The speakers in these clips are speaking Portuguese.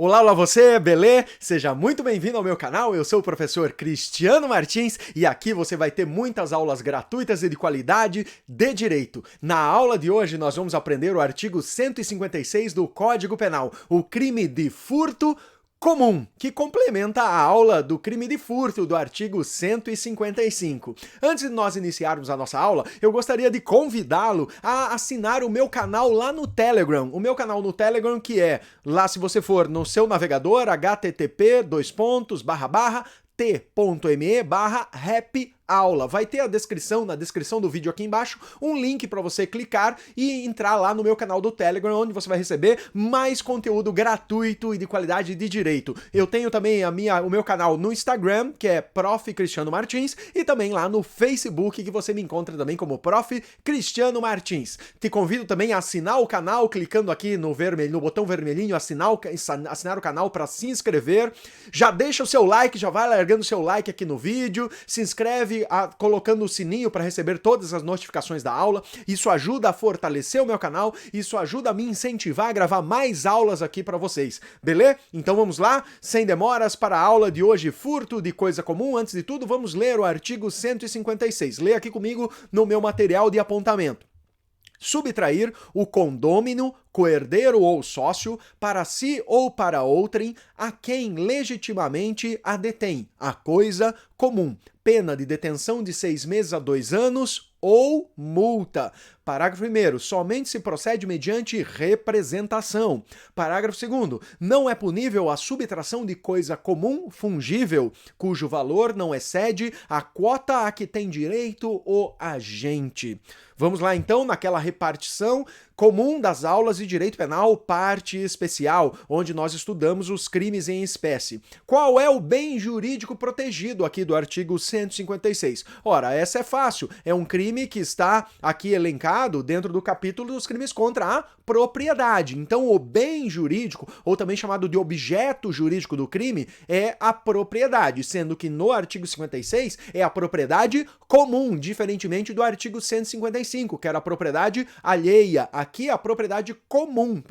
Olá, olá você, belê? Seja muito bem-vindo ao meu canal, eu sou o professor Cristiano Martins e aqui você vai ter muitas aulas gratuitas e de qualidade de direito. Na aula de hoje nós vamos aprender o artigo 156 do Código Penal, o crime de furto comum, que complementa a aula do crime de furto do artigo 155. Antes de nós iniciarmos a nossa aula, eu gostaria de convidá-lo a assinar o meu canal lá no Telegram. O meu canal no Telegram que é, lá se você for no seu navegador, http://t.me/happyaula. Vai ter na descrição do vídeo aqui embaixo, um link para você clicar e entrar lá no meu canal do Telegram, onde você vai receber mais conteúdo gratuito e de qualidade de direito. Eu tenho também o meu canal no Instagram, que é Prof. Cristiano Martins, e também lá no Facebook, que você me encontra também como Prof. Cristiano Martins. Te convido também a assinar o canal, clicando aqui no botão vermelhinho, assinar o canal para se inscrever. Já deixa o seu like, já vai largando o seu like aqui no vídeo, se inscreve colocando o sininho para receber todas as notificações da aula. Isso ajuda a fortalecer o meu canal, isso ajuda a me incentivar a gravar mais aulas aqui para vocês, beleza? Então vamos lá, sem demoras, para a aula de hoje, furto de coisa comum. Antes de tudo, vamos ler o artigo 156. Lê aqui comigo no meu material de apontamento. Subtrair o condômino, coerdeiro ou sócio, para si ou para outrem, a quem legitimamente a detém, a coisa comum. Pena de detenção de 6 meses a 2 anos ou multa. Parágrafo 1º. Somente se procede mediante representação. Parágrafo 2º. Não é punível a subtração de coisa comum fungível, cujo valor não excede a quota a que tem direito o agente. Vamos lá então naquela repartição comum das aulas de direito penal, parte especial, onde nós estudamos os crimes em espécie. Qual é o bem jurídico protegido aqui do artigo 156? Ora, essa é fácil. É um crime que está aqui elencado dentro do capítulo dos crimes contra a propriedade. Então, o bem jurídico, ou também chamado de objeto jurídico do crime, é a propriedade, sendo que no artigo 56 é a propriedade comum, diferentemente do artigo 155, que era a propriedade alheia. Aqui é a propriedade comum,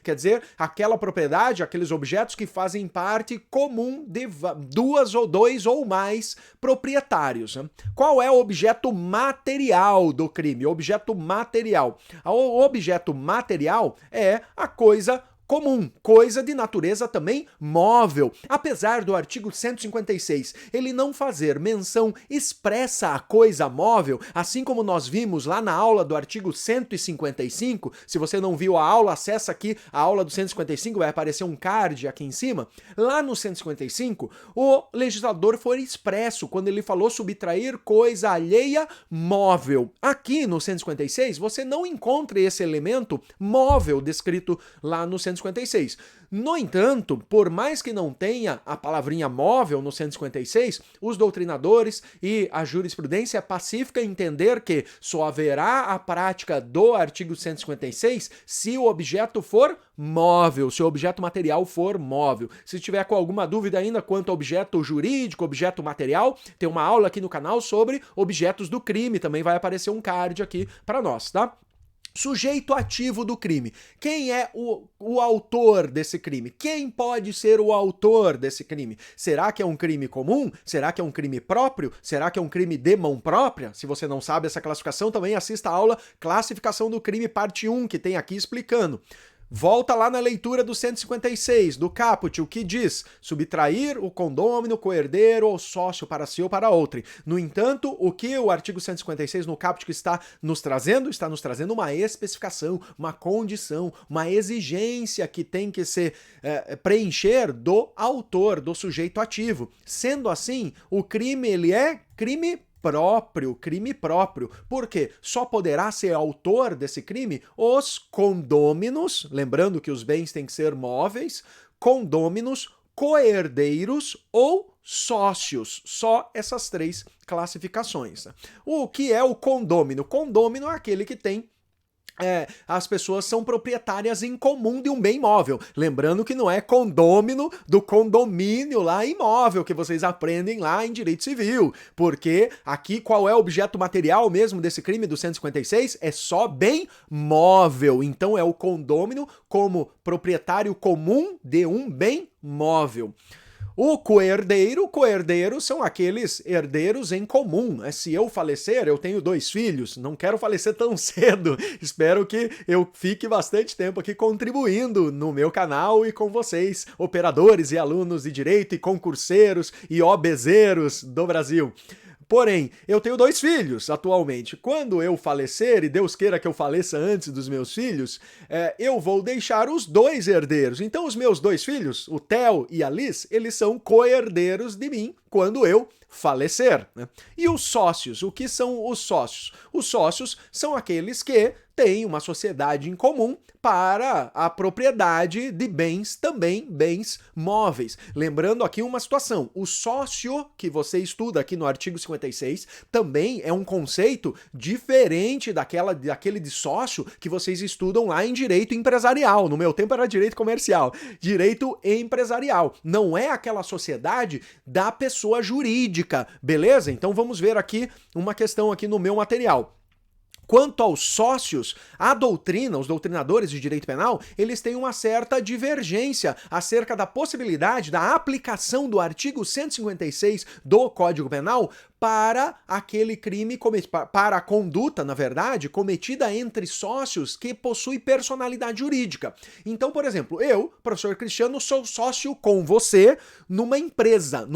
quer dizer, aquela propriedade, aqueles objetos que fazem parte comum de dois ou mais proprietários. Qual é o objeto material do crime? O objeto material. O objeto material é a coisa comum, coisa de natureza também móvel. Apesar do artigo 156 ele não fazer menção expressa à coisa móvel, assim como nós vimos lá na aula do artigo 155, se você não viu a aula, acessa aqui a aula do 155, vai aparecer um card aqui em cima. Lá no 155, o legislador foi expresso quando ele falou subtrair coisa alheia móvel. Aqui no 156, você não encontra esse elemento móvel descrito lá no 156. No entanto, por mais que não tenha a palavrinha móvel no 156, os doutrinadores e a jurisprudência pacífica entender que só haverá a prática do artigo 156 se o objeto for móvel, se o objeto material for móvel. Se tiver com alguma dúvida ainda quanto ao objeto jurídico, objeto material, tem uma aula aqui no canal sobre objetos do crime, também vai aparecer um card aqui para nós, tá? Sujeito ativo do crime. Quem é o autor desse crime? Quem pode ser o autor desse crime? Será que é um crime comum? Será que é um crime próprio? Será que é um crime de mão própria? Se você não sabe essa classificação, também assista a aula Classificação do Crime, parte 1, que tem aqui explicando. Volta lá na leitura do 156, do caput, o que diz subtrair o condômino, coerdeiro ou sócio para si ou para outrem. No entanto, o que o artigo 156 no caput está nos trazendo? Está nos trazendo uma especificação, uma condição, uma exigência que tem que se preencher do autor, do sujeito ativo. Sendo assim, o crime ele é crime próprio, porque só poderá ser autor desse crime os condôminos, lembrando que os bens têm que ser móveis, condôminos, coherdeiros ou sócios, só essas três classificações. O que é o condômino? Condômino é aquele que tem as pessoas são proprietárias em comum de um bem imóvel. Lembrando que não é condômino do condomínio lá imóvel que vocês aprendem lá em direito civil. Porque aqui qual é o objeto material mesmo desse crime do 156? É só bem móvel. Então é o condômino como proprietário comum de um bem móvel. O coerdeiro são aqueles herdeiros em comum. Se eu falecer, eu tenho 2 filhos, não quero falecer tão cedo. Espero que eu fique bastante tempo aqui contribuindo no meu canal e com vocês, operadores e alunos de direito e concurseiros e OBzeiros do Brasil. Porém, eu tenho 2 filhos atualmente. Quando eu falecer, e Deus queira que eu faleça antes dos meus filhos, eu vou deixar os 2 herdeiros. Então, os meus 2 filhos, o Theo e a Liz, eles são co-herdeiros de mim quando eu falecer, né? E os sócios, o que são os sócios? Os sócios são aqueles que têm uma sociedade em comum para a propriedade de bens, também bens móveis. Lembrando aqui uma situação, o sócio que você estuda aqui no artigo 56 também é um conceito diferente daquele de sócio que vocês estudam lá em direito empresarial. No meu tempo era direito comercial, direito empresarial. Não é aquela sociedade da pessoa jurídica, beleza? Então vamos ver aqui uma questão aqui no meu material. Quanto aos sócios, a doutrina, os doutrinadores de direito penal, eles têm uma certa divergência acerca da possibilidade da aplicação do artigo 156 do Código Penal para aquele crime, para a conduta, na verdade, cometida entre sócios que possui personalidade jurídica. Então, por exemplo, eu, professor Cristiano, sou sócio com você numa empresa,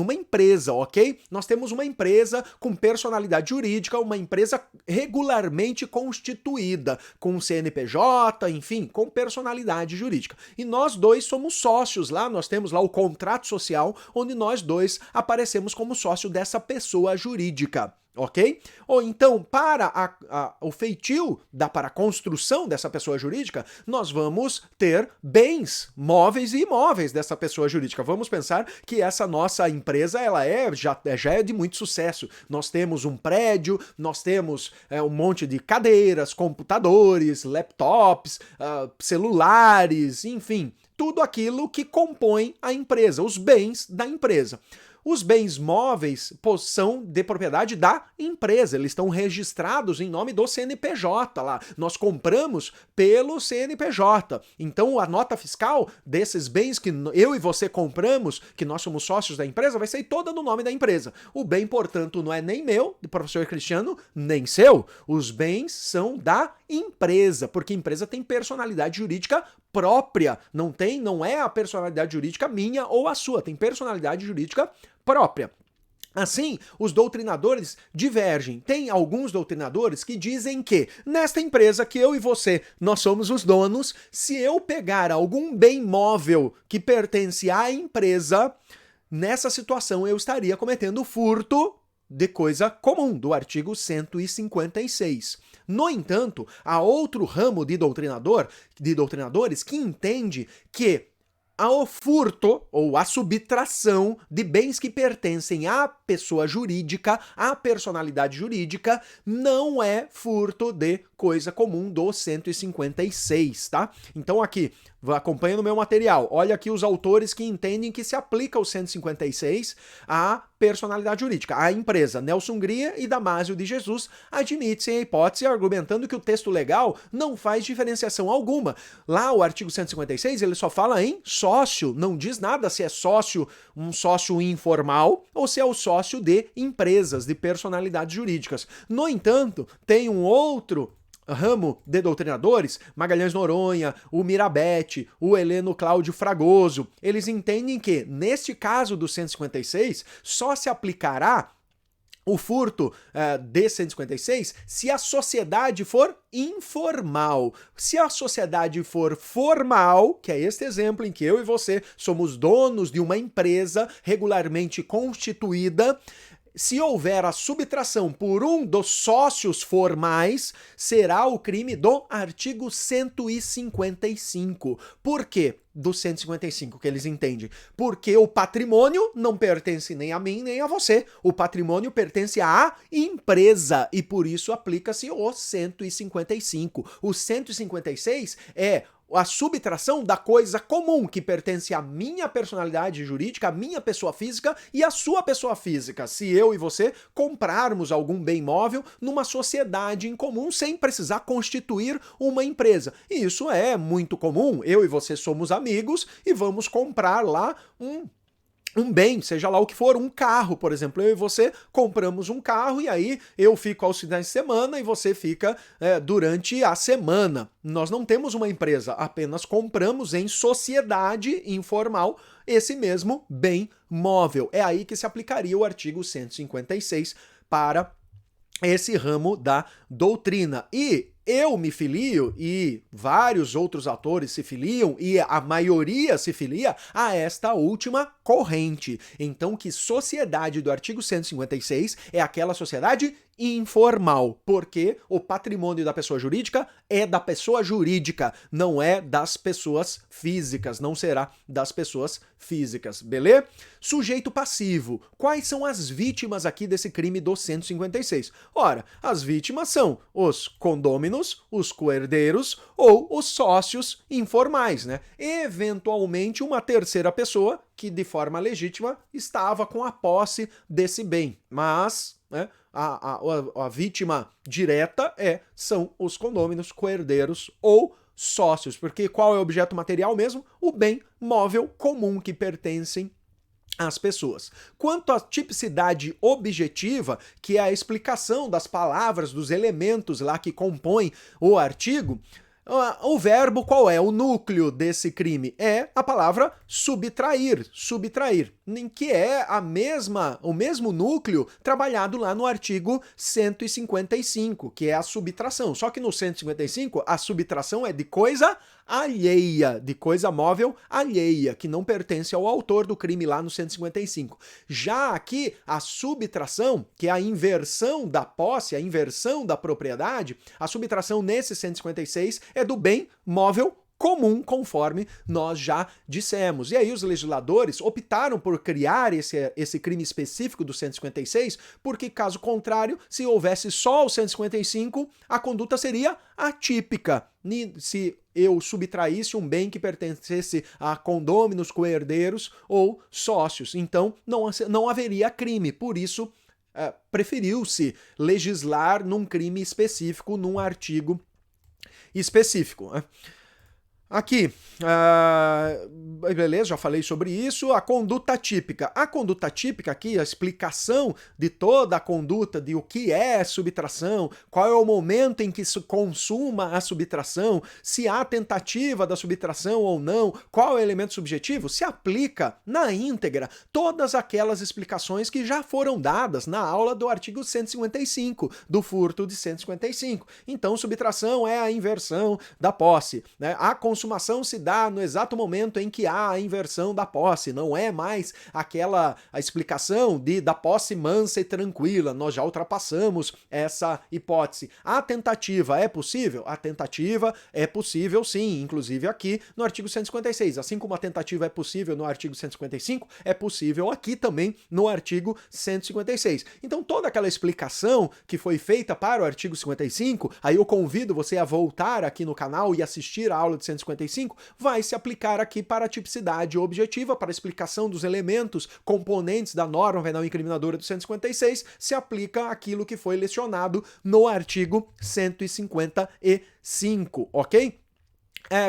ok? Nós temos uma empresa com personalidade jurídica, uma empresa regularmente constituída, com CNPJ, enfim, com personalidade jurídica. E nós 2 somos sócios lá, nós temos lá o contrato social, onde nós 2 aparecemos como sócio dessa pessoa jurídica, ok? Ou então, para o feitio, para a construção dessa pessoa jurídica, nós vamos ter bens móveis e imóveis dessa pessoa jurídica. Vamos pensar que essa nossa empresa já é de muito sucesso. Nós temos um prédio, nós temos um monte de cadeiras, computadores, laptops, celulares, enfim, tudo aquilo que compõe a empresa, os bens da empresa. Os bens móveis são de propriedade da empresa, eles estão registrados em nome do CNPJ lá. Nós compramos pelo CNPJ. Então a nota fiscal desses bens que eu e você compramos, que nós somos sócios da empresa, vai ser toda no nome da empresa. O bem, portanto, não é nem meu, do professor Cristiano, nem seu. Os bens são da empresa, porque a empresa tem personalidade jurídica própria. Não é a personalidade jurídica minha ou a sua, tem personalidade jurídica própria. Assim, os doutrinadores divergem. Tem alguns doutrinadores que dizem que nesta empresa que eu e você, nós somos os donos, se eu pegar algum bem móvel que pertence à empresa, nessa situação eu estaria cometendo furto de coisa comum, do artigo 156. No entanto, há outro ramo de doutrinadores que entende que ao furto ou a subtração de bens que pertencem à pessoa jurídica, à personalidade jurídica, não é furto de coisa comum do 156, tá? Então aqui, acompanha no meu material, olha aqui os autores que entendem que se aplica o 156 à personalidade jurídica. A empresa Nelson Hungria e Damásio de Jesus admitem a hipótese argumentando que o texto legal não faz diferenciação alguma. Lá o artigo 156 ele só fala em sócio, não diz nada se é sócio, um sócio informal ou se é o sócio de empresas, de personalidades jurídicas. No entanto, tem um outro ramo de doutrinadores, Magalhães Noronha, o Mirabete, o Heleno Cláudio Fragoso, eles entendem que, neste caso do 156, só se aplicará o furto de 156 se a sociedade for informal. Se a sociedade for formal, que é este exemplo em que eu e você somos donos de uma empresa regularmente constituída, se houver a subtração por um dos sócios formais, será o crime do artigo 155. Por quê? Do 155, que eles entendem. Porque o patrimônio não pertence nem a mim, nem a você. O patrimônio pertence à empresa e por isso aplica-se o 155. O 156 é a subtração da coisa comum que pertence à minha personalidade jurídica, à minha pessoa física e à sua pessoa física. Se eu e você comprarmos algum bem móvel numa sociedade em comum sem precisar constituir uma empresa. E isso é muito comum. Eu e você somos amigos e vamos comprar lá um bem, seja lá o que for, um carro, por exemplo. Eu e você compramos um carro e aí eu fico aos finais de semana e você fica durante a semana. Nós não temos uma empresa, apenas compramos em sociedade informal esse mesmo bem móvel. É aí que se aplicaria o artigo 156 para esse ramo da doutrina. E eu me filio, e vários outros autores se filiam, e a maioria se filia a esta última corrente. Então, que sociedade do artigo 156 é aquela sociedade informal, porque o patrimônio da pessoa jurídica é da pessoa jurídica, não é das pessoas físicas, não será das pessoas físicas, beleza? Sujeito passivo. Quais são as vítimas aqui desse crime do 156? Ora, as vítimas são os condôminos, os coerdeiros ou os sócios informais, né? Eventualmente uma terceira pessoa que de forma legítima estava com a posse desse bem, mas, né, a vítima direta são os condôminos, coerdeiros ou sócios, porque qual é o objeto material mesmo? O bem móvel comum que pertencem às pessoas. Quanto à tipicidade objetiva, que é a explicação das palavras, dos elementos lá que compõem o artigo, o verbo qual é? O núcleo desse crime é a palavra subtrair, que é o mesmo núcleo trabalhado lá no artigo 155, que é a subtração. Só que no 155 a subtração é de coisa alheia, de coisa móvel alheia, que não pertence ao autor do crime lá no 155. Já aqui, a subtração, que é a inversão da posse, a inversão da propriedade, a subtração nesse 156 é do bem móvel comum, conforme nós já dissemos. E aí os legisladores optaram por criar esse crime específico do 156, porque caso contrário, se houvesse só o 155, a conduta seria atípica. Se eu subtraísse um bem que pertencesse a condôminos, coerdeiros ou sócios. Então, não haveria crime. Por isso, preferiu-se legislar num crime específico, num artigo específico. Aqui, beleza, já falei sobre isso. A conduta típica. A conduta típica aqui, a explicação de toda a conduta, de o que é subtração, qual é o momento em que se consuma a subtração, se há tentativa da subtração ou não, qual é o elemento subjetivo, se aplica na íntegra todas aquelas explicações que já foram dadas na aula do artigo 155, do furto de 155. Então, subtração é a inversão da posse, né? A consumação se dá no exato momento em que há a inversão da posse, não é mais a explicação da posse mansa e tranquila, nós já ultrapassamos essa hipótese. A tentativa é possível? A tentativa é possível sim, inclusive aqui no artigo 156, assim como a tentativa é possível no artigo 155, é possível aqui também no artigo 156. Então toda aquela explicação que foi feita para o artigo 55, aí eu convido você a voltar aqui no canal e assistir a aula de 155, vai se aplicar aqui para a tipicidade objetiva, para a explicação dos elementos, componentes da norma penal incriminadora do 156, se aplica aquilo que foi lecionado no artigo 155, ok?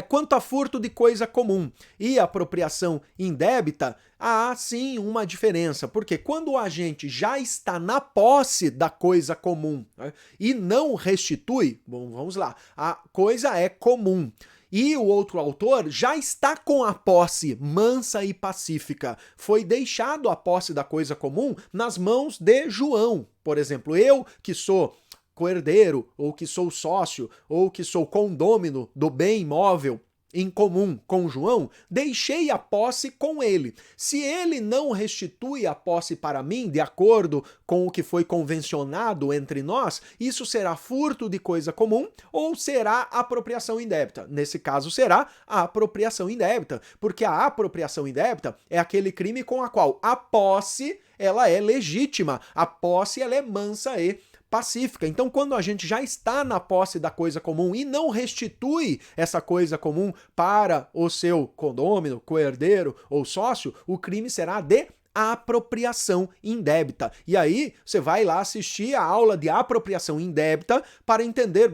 Quanto a furto de coisa comum e apropriação indébita, há sim uma diferença, porque quando o agente já está na posse da coisa comum, né, e não restitui, bom, vamos lá, a coisa é comum, e o outro autor já está com a posse mansa e pacífica. Foi deixado a posse da coisa comum nas mãos de João. Por exemplo, eu que sou coerdeiro, ou que sou sócio, ou que sou condômino do bem imóvel em comum com João, deixei a posse com ele. Se ele não restitui a posse para mim, de acordo com o que foi convencionado entre nós, isso será furto de coisa comum ou será apropriação indébita? Nesse caso, será a apropriação indébita, porque a apropriação indébita é aquele crime com a qual a posse ela é legítima, a posse ela é mansa e pacífica. Então, quando a gente já está na posse da coisa comum e não restitui essa coisa comum para o seu condômino, coerdeiro ou sócio, o crime será de apropriação indébita. E aí, você vai lá assistir a aula de apropriação indébita para entender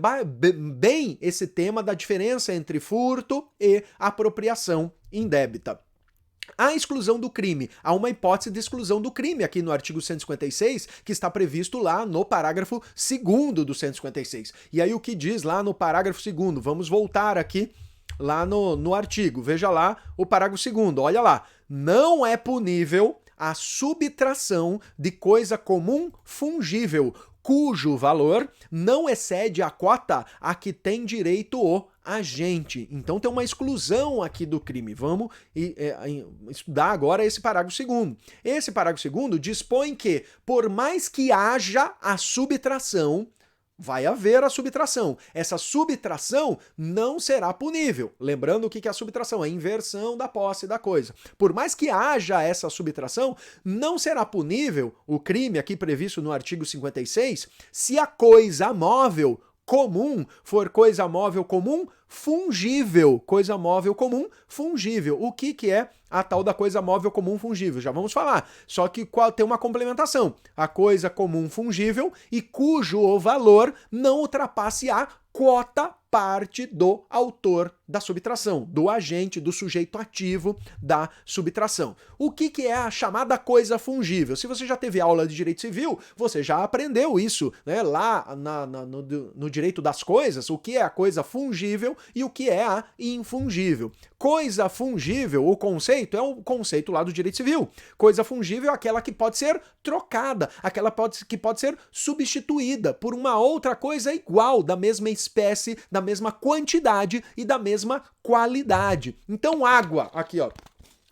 bem esse tema da diferença entre furto e apropriação indébita. A exclusão do crime. Há uma hipótese de exclusão do crime aqui no artigo 156, que está previsto lá no parágrafo 2º do 156. E aí o que diz lá no parágrafo 2º? Vamos voltar aqui lá no artigo. Veja lá o parágrafo 2º. Olha lá. Não é punível a subtração de coisa comum fungível, cujo valor não excede a cota a que tem direito o agente. Então tem uma exclusão aqui do crime. Vamos estudar agora esse parágrafo 2º. Esse parágrafo 2º dispõe que, por mais que haja a subtração, vai haver a subtração. Essa subtração não será punível. Lembrando o que é a subtração? É a inversão da posse da coisa. Por mais que haja essa subtração, não será punível o crime aqui previsto no artigo 56 se a coisa móvel comum for coisa móvel comum fungível. Coisa móvel comum fungível. O que é a tal da coisa móvel comum fungível? Já vamos falar. Só que tem uma complementação. A coisa comum fungível e cujo o valor não ultrapasse a quota parte do autor da subtração, do agente, do sujeito ativo da subtração. O que é a chamada coisa fungível? Se você já teve aula de direito civil, você já aprendeu isso, né? Lá no direito das coisas, o que é a coisa fungível e o que é a infungível. Coisa fungível, o conceito é o conceito lá do direito civil. Coisa fungível é aquela que pode ser trocada, aquela que pode ser substituída por uma outra coisa igual, da mesma espécie, da mesma quantidade e da mesma qualidade. Então, água, aqui ó,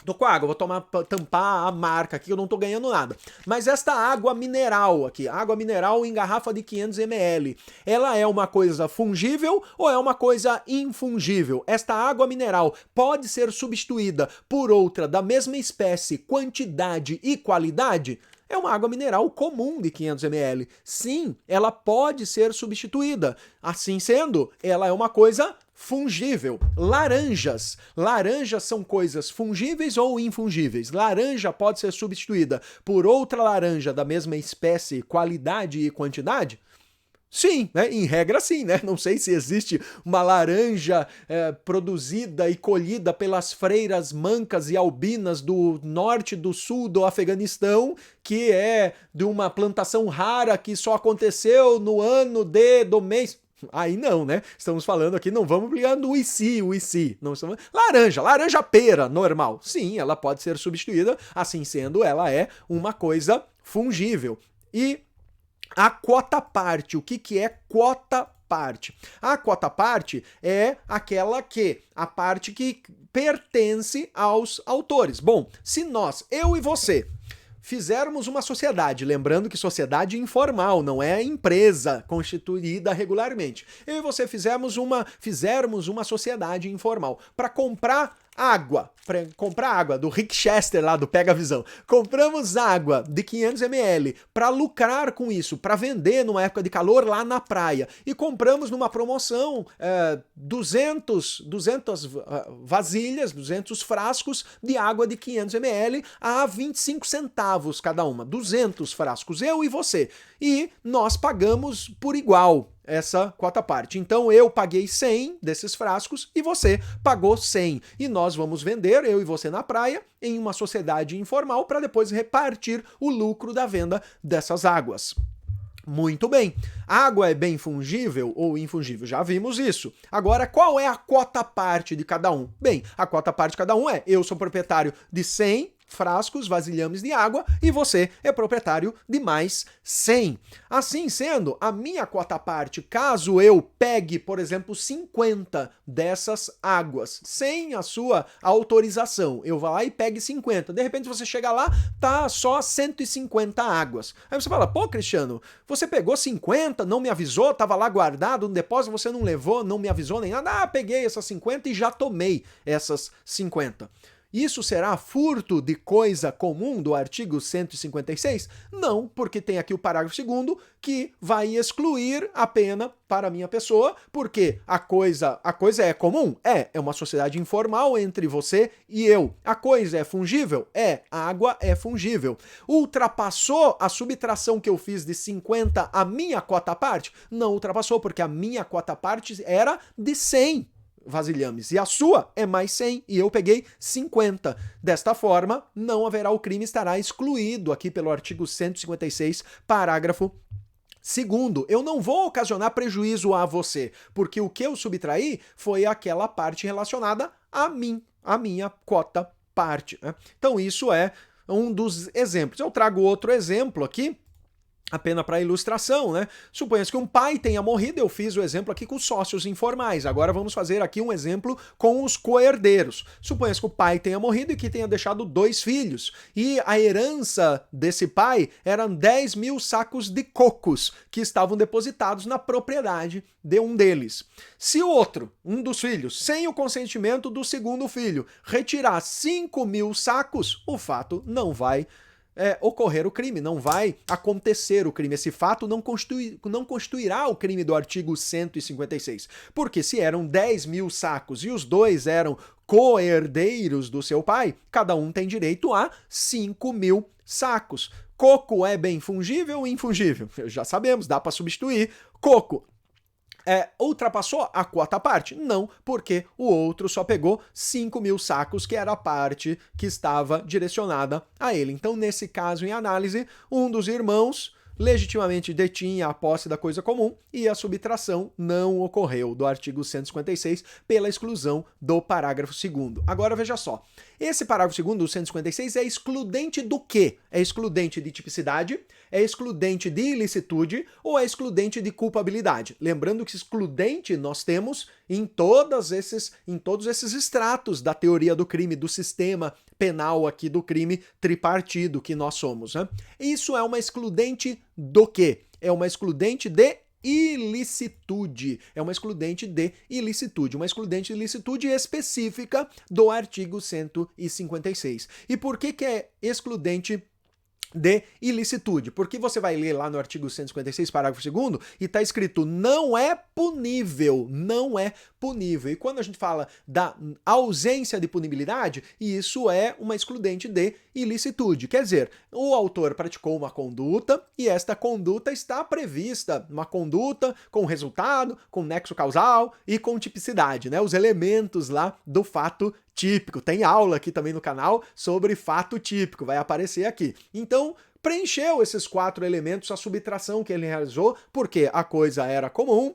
tô com água, vou tampar a marca aqui, eu não tô ganhando nada. Mas esta água mineral aqui, água mineral em garrafa de 500 ml, ela é uma coisa fungível ou é uma coisa infungível? Esta água mineral pode ser substituída por outra da mesma espécie, quantidade e qualidade? É uma água mineral comum de 500 ml. Sim, ela pode ser substituída. Assim sendo, ela é uma coisa fungível. Laranjas. Laranjas são coisas fungíveis ou infungíveis? Laranja pode ser substituída por outra laranja da mesma espécie, qualidade e quantidade? Sim, né? Em regra sim, né? Não sei se existe uma laranja produzida e colhida pelas freiras mancas e albinas do norte, do sul do Afeganistão, que é de uma plantação rara que só aconteceu no ano do mês. Aí não, né? Estamos falando aqui, não vamos brigar no IC. Não estamos... laranja pera, normal. Sim, ela pode ser substituída, assim sendo, ela é uma coisa fungível. E a quota parte, o que é quota parte? A quota parte é aquela a parte que pertence aos autores. Bom, se eu e você, fizermos uma sociedade, lembrando que sociedade informal, não é empresa constituída regularmente. Eu e você fizermos uma sociedade informal para comprar água do Rick Chester lá do Pega Visão. Compramos água de 500 ml para lucrar com isso, para vender numa época de calor lá na praia. E compramos numa promoção 200 vasilhas, 200 frascos de água de 500 ml a 25 centavos cada uma. 200 frascos, eu e você. E nós pagamos por igual essa quota parte. Então eu paguei 100 desses frascos e você pagou 100. E nós vamos vender, eu e você na praia, em uma sociedade informal para depois repartir o lucro da venda dessas águas. Muito bem. Água é bem fungível ou infungível? Já vimos isso. Agora, qual é a quota parte de cada um? Bem, a quota parte de cada um eu sou proprietário de 100 frascos, vasilhames de água, e você é proprietário de mais 100. Assim sendo, a minha quota parte, caso eu pegue, por exemplo, 50 dessas águas, sem a sua autorização, eu vou lá e pegue 50. De repente você chega lá, tá só 150 águas. Aí você fala, pô, Cristiano, você pegou 50, não me avisou, tava lá guardado no depósito, você não levou, não me avisou nem nada. Ah, peguei essas 50 e já tomei essas 50. Isso será furto de coisa comum do artigo 156? Não, porque tem aqui o parágrafo 2º que vai excluir a pena para a minha pessoa, porque a coisa é comum? É uma sociedade informal entre você e eu. A coisa é fungível? A água é fungível. Ultrapassou a subtração que eu fiz de 50 a minha quota parte? Não ultrapassou, porque a minha quota parte era de 100 vasilhames, e a sua é mais 100, e eu peguei 50. Desta forma, não haverá o crime, estará excluído aqui pelo artigo 156, parágrafo 2º. Eu não vou ocasionar prejuízo a você, porque o que eu subtraí foi aquela parte relacionada a mim, a minha quota parte, né? Então isso é um dos exemplos. Eu trago outro exemplo aqui, apenas para ilustração, né? Suponha-se que um pai tenha morrido, eu fiz o exemplo aqui com sócios informais. Agora vamos fazer aqui um exemplo com os coherdeiros. Suponha-se que o pai tenha morrido e que tenha deixado 2 filhos. E a herança desse pai eram 10 mil sacos de cocos que estavam depositados na propriedade de um deles. Se o outro, um dos filhos, sem o consentimento do segundo filho, retirar 5 mil sacos, o fato não vai ocorrer o crime, não vai acontecer o crime. Esse fato não constituirá o crime do artigo 156. Porque se eram 10 mil sacos e os 2 eram coherdeiros do seu pai, cada um tem direito a 5 mil sacos. Coco é bem fungível ou infungível? Já sabemos, dá para substituir. Coco ultrapassou a quota parte? Não, porque o outro só pegou 5 mil sacos, que era a parte que estava direcionada a ele. Então, nesse caso, em análise, um dos irmãos legitimamente detinha a posse da coisa comum e a subtração não ocorreu do artigo 156 pela exclusão do parágrafo 2º. Agora veja só, esse parágrafo 2º do 156 é excludente do quê? É excludente de tipicidade, é excludente de ilicitude ou é excludente de culpabilidade? Lembrando que excludente nós temos em todos esses estratos da teoria do crime, do sistema penal aqui do crime tripartido que nós somos, né? Isso é uma excludente do quê? É uma excludente de ilicitude. É uma excludente de ilicitude. Uma excludente de ilicitude específica do artigo 156. E por que é excludente de ilicitude? Porque você vai ler lá no artigo 156, parágrafo 2º, e está escrito não é punível, não é punível. E quando a gente fala da ausência de punibilidade, isso é uma excludente de ilicitude. Quer dizer, o autor praticou uma conduta e esta conduta está prevista, uma conduta com resultado, com nexo causal e com tipicidade, né? Os elementos lá do fato típico. Tem aula aqui também no canal sobre fato típico, vai aparecer aqui. Então, preencheu esses 4 elementos a subtração que ele realizou, porque a coisa era comum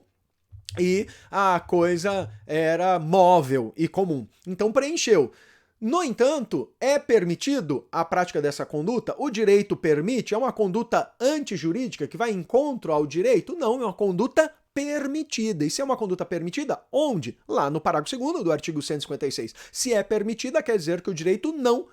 e a coisa era móvel e comum. Então, preencheu. No entanto, é permitido a prática dessa conduta? O direito permite? É uma conduta antijurídica que vai em encontro ao direito? Não, é uma conduta permitida. E se é uma conduta permitida, onde? Lá no parágrafo 2º do artigo 156. Se é permitida, quer dizer que o direito não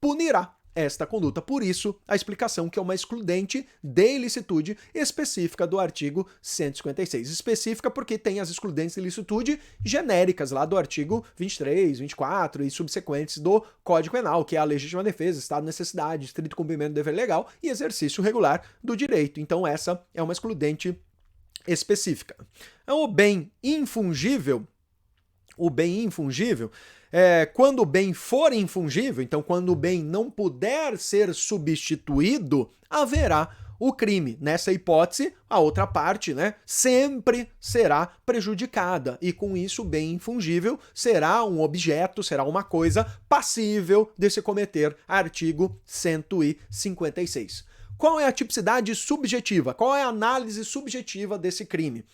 punirá esta conduta. Por isso, a explicação que é uma excludente de ilicitude específica do artigo 156. Específica porque tem as excludentes de ilicitude genéricas lá do artigo 23, 24 e subsequentes do Código Penal, que é a legítima defesa, estado de necessidade, estrito cumprimento do dever legal e exercício regular do direito. Então essa é uma excludente específica. O bem infungível, quando o bem for infungível, então quando o bem não puder ser substituído, haverá o crime. Nessa hipótese, a outra parte, né, sempre será prejudicada e com isso o bem infungível será um objeto, será uma coisa passível de se cometer artigo 156. Qual é a tipicidade subjetiva? Qual é a análise subjetiva desse crime?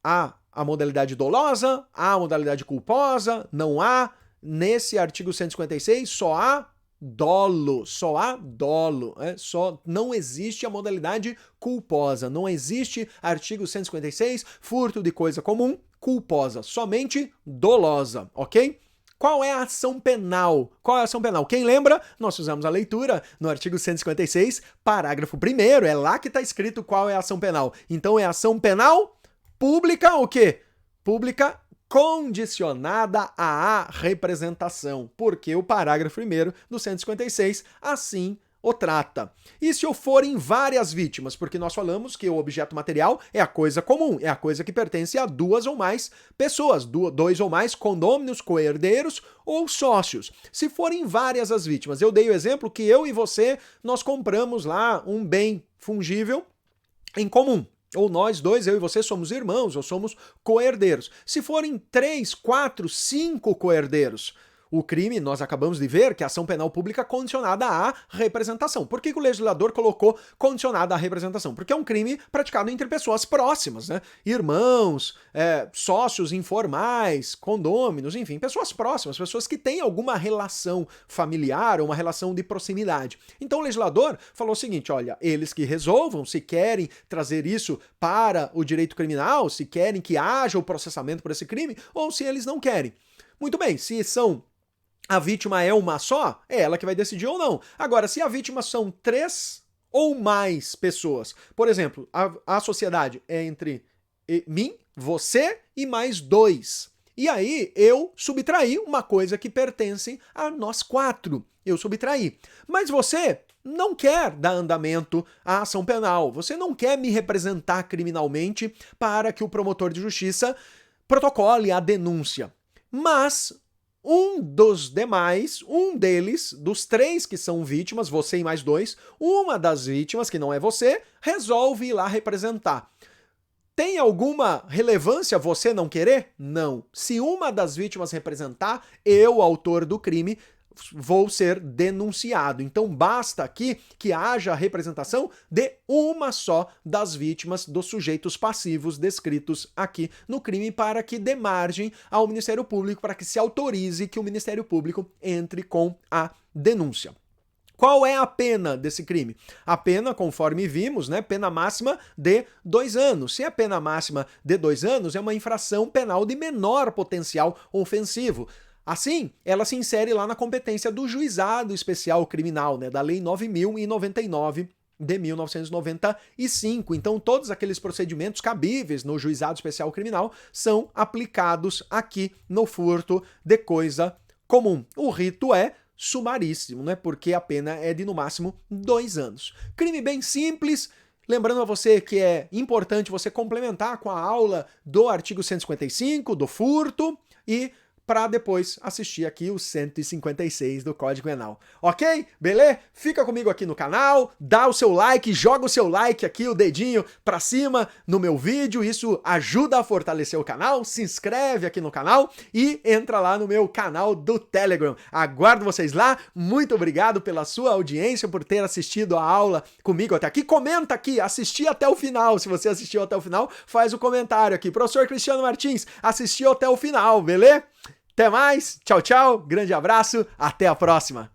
Há a modalidade dolosa, há a modalidade culposa, não há. Nesse artigo 156 só há dolo, só há dolo, só não existe a modalidade culposa, não existe artigo 156, furto de coisa comum, culposa, somente dolosa, ok? Qual é a ação penal? Qual é a ação penal? Quem lembra? Nós fizemos a leitura no artigo 156, parágrafo 1º, é lá que está escrito qual é a ação penal. Então é ação penal pública o quê? Pública condicionada à representação, porque o parágrafo 1º do 156 assim o trata. E se eu for em várias vítimas? Porque nós falamos que o objeto material é a coisa comum, é a coisa que pertence a duas ou mais pessoas, dois ou mais condôminos, coherdeiros ou sócios. Se forem várias as vítimas, eu dei o exemplo que eu e você, nós compramos lá um bem fungível em comum. Ou nós dois, eu e você, somos irmãos, ou somos coherdeiros. Se forem 3, 4, 5 coherdeiros, o crime, nós acabamos de ver que a ação penal pública condicionada à representação. Por que o legislador colocou condicionada à representação? Porque é um crime praticado entre pessoas próximas, né? Irmãos, sócios informais, condôminos, enfim, pessoas próximas, pessoas que têm alguma relação familiar ou uma relação de proximidade. Então o legislador falou o seguinte, olha, eles que resolvam se querem trazer isso para o direito criminal, se querem que haja o processamento por esse crime, ou se eles não querem. Muito bem, se a vítima é uma só, é ela que vai decidir ou não. Agora, se a vítima são 3 ou mais pessoas, por exemplo, a sociedade é entre mim, você e mais 2. E aí eu subtraí uma coisa que pertence a nós 4. Eu subtraí. Mas você não quer dar andamento à ação penal. Você não quer me representar criminalmente para que o promotor de justiça protocole a denúncia. Mas um dos demais, um deles, dos 3 que são vítimas, você e mais 2, uma das vítimas, que não é você, resolve ir lá representar. Tem alguma relevância você não querer? Não. Se uma das vítimas representar, eu, autor do crime, vou ser denunciado. Então basta aqui que haja a representação de uma só das vítimas dos sujeitos passivos descritos aqui no crime para que dê margem ao Ministério Público, para que se autorize que o Ministério Público entre com a denúncia. Qual é a pena desse crime? A pena, conforme vimos, né, pena máxima de 2 anos. Se a pena máxima de 2 anos é uma infração penal de menor potencial ofensivo. Assim, ela se insere lá na competência do Juizado Especial Criminal, né, da Lei 9.099 de 1995. Então, todos aqueles procedimentos cabíveis no Juizado Especial Criminal são aplicados aqui no furto de coisa comum. O rito é sumaríssimo, né, porque a pena é de, no máximo, 2 anos. Crime bem simples. Lembrando a você que é importante você complementar com a aula do artigo 155, do furto, e para depois assistir aqui o 156 do Código Penal. Ok? Beleza? Fica comigo aqui no canal, dá o seu like, joga o seu like aqui, o dedinho pra cima no meu vídeo, isso ajuda a fortalecer o canal, se inscreve aqui no canal e entra lá no meu canal do Telegram. Aguardo vocês lá, muito obrigado pela sua audiência, por ter assistido a aula comigo até aqui. Comenta aqui, assisti até o final, se você assistiu até o final, faz o comentário aqui. Professor Cristiano Martins, assistiu até o final, beleza? Até mais, tchau, tchau, grande abraço, até a próxima!